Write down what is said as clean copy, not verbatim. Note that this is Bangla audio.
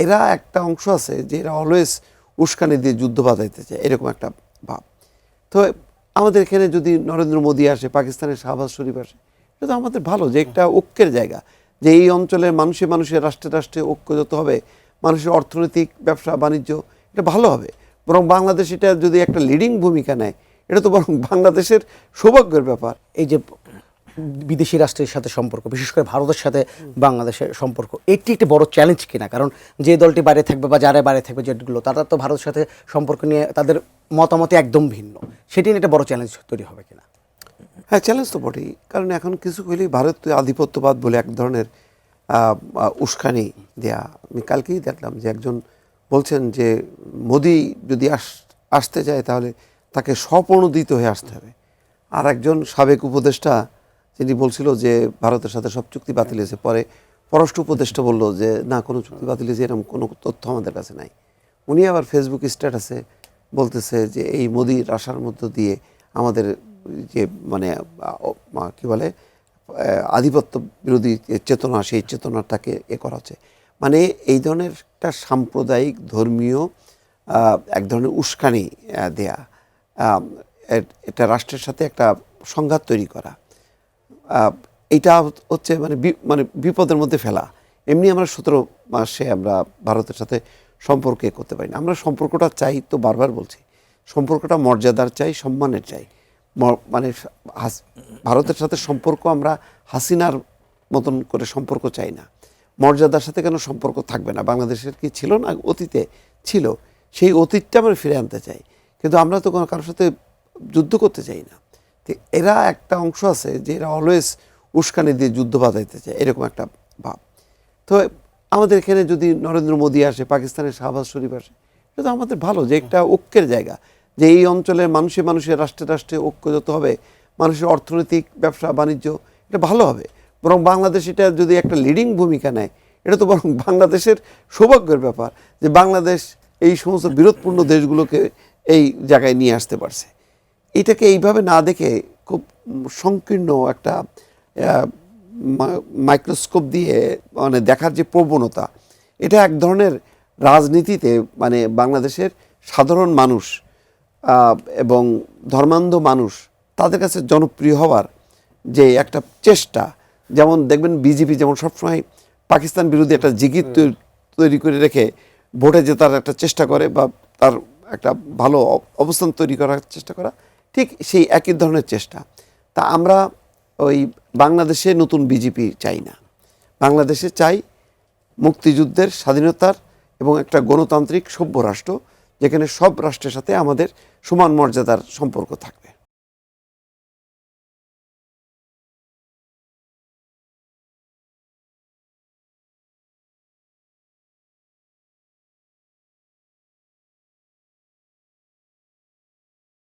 এরা একটা অংশ আছে যে এরা অলওয়েজ উস্কানি দিয়ে যুদ্ধ বাঁধাইতে চায়, এরকম একটা ভাব। তো আমাদের এখানে যদি নরেন্দ্র মোদী আসে, পাকিস্তানের শাহবাজ শরীফ আসে, এটা তো আমাদের ভালো, যে একটা ঐক্যের জায়গা, যে এই অঞ্চলের মানুষে মানুষের রাষ্ট্রে রাষ্ট্রে ঐক্য যত হবে, মানুষের অর্থনৈতিক ব্যবসা বাণিজ্য এটা ভালো হবে। বরং বাংলাদেশ এটা যদি একটা লিডিং ভূমিকা নেয়, এটা তো বরং বাংলাদেশের সৌভাগ্যের ব্যাপার। এই যে বিদেশি রাষ্ট্রের সাথে সম্পর্ক, বিশেষ করে ভারতের সাথে বাংলাদেশের সম্পর্ক, এটি একটি বড় চ্যালেঞ্জ কিনা? কারণ যে দলটি বাইরে থাকবে বা যারা বাইরে থাকবে, যেগুলো তারা তো ভারতের সাথে সম্পর্ক নিয়ে তাদের মতামতে একদম ভিন্ন, সেটি নিয়ে একটা বড় চ্যালেঞ্জ তৈরি হবে কিনা? হ্যাঁ, চ্যালেঞ্জ তো বটেই। কারণ এখন কিছু হলেই ভারত আধিপত্যবাদ বলে এক ধরনের উস্কানি দেয়া। আমি কালকেই দেখলাম যে একজন বলছেন যে মোদি যদি আসতে চায় তাহলে তাকে স্বপ্রণোদিত হয়ে আসতে হবে। আর একজন সাবেক উপদেষ্টা যিনি বলছিল যে ভারতের সাথে সব চুক্তি বাতিল হয়েছে, পরে পররাষ্ট্র উপদেষ্টা বলল যে না, কোনো চুক্তি বাতিল হয়েছে এরকম কোনো তথ্য আমাদের কাছে নাই। উনি আবার ফেসবুক স্ট্যাটাসে বলতেছে যে এই মোদির আসার মধ্য দিয়ে আমাদের যে মানে কি বলে আধিপত্য বিরোধী চেতনা, সেই চেতনাটাকে করা হচ্ছে। মানে এই ধরনের একটা সাম্প্রদায়িক ধর্মীয় এক ধরনের উস্কানি দেয়া, এটা রাষ্ট্রের সাথে একটা সংঘাত তৈরি করা, এইটা হচ্ছে মানে বিপদের মধ্যে ফেলা। এমনি আমরা 17 মাসে আমরা ভারতের সাথে সম্পর্কে করতে পারি না। আমরা সম্পর্কটা চাই, তো বারবার বলছি, সম্পর্কটা মর্যাদার চাই, সম্মানের চাই। মানে ভারতের সাথে সম্পর্ক আমরা হাসিনার মতন করে সম্পর্ক চাই না। মর্যাদার সাথে কেন সম্পর্ক থাকবে না? বাংলাদেশের কি ছিল না? অতীতে ছিল, সেই অতীতটা আমরা ফিরে আনতে চাই। কিন্তু আমরা তো কোনো কারোর সাথে যুদ্ধ করতে চাই না। তো এরা একটা অংশ আছে যে এরা অলওয়েজ উস্কানি দিয়ে যুদ্ধ বাঁধাইতে চায়, এরকম একটা ভাব। তো আমাদের এখানে যদি নরেন্দ্র মোদী আসে, পাকিস্তানের শাহবাজ শরীফ আসে, এটা তো আমাদের ভালো, যে একটা ঐক্যের জায়গা, যে এই অঞ্চলের মানুষে মানুষের রাষ্ট্রে রাষ্ট্রে ঐক্য যত হবে, মানুষের অর্থনৈতিক ব্যবসা বাণিজ্য এটা ভালো হবে। বরং বাংলাদেশ এটা যদি একটা লিডিং ভূমিকা নেয়, এটা তো বরং বাংলাদেশের সৌভাগ্যের ব্যাপার যে বাংলাদেশ এই সমস্ত বিরোধপূর্ণ দেশগুলোকে এই জায়গায় নিয়ে আসতে পারছে। এটাকে এইভাবে না দেখে খুব সংকীর্ণ একটা মাইক্রোস্কোপ দিয়ে মানে দেখার যে প্রবণতা, এটা এক ধরনের রাজনীতিতে মানে বাংলাদেশের সাধারণ মানুষ এবং ধর্মান্ধ মানুষ তাদের কাছে জনপ্রিয় হওয়ার যে একটা চেষ্টা, যেমন দেখবেন বিজেপি যেমন সবসময় পাকিস্তান বিরোধী একটা জিগির তৈরি করে রেখে ভোটে জেতার একটা চেষ্টা করে বা তার একটা ভালো অবস্থান তৈরি করার চেষ্টা করা, ঠিক সেই একই ধরনের চেষ্টা। তা আমরা ওই বাংলাদেশে নতুন বিজেপি চাই না। বাংলাদেশে চাই মুক্তিযুদ্ধের, স্বাধীনতার এবং একটা গণতান্ত্রিক সভ্য রাষ্ট্র, যেখানে সব রাষ্ট্রের সাথে আমাদের সমান মর্যাদার সম্পর্ক থাকবে।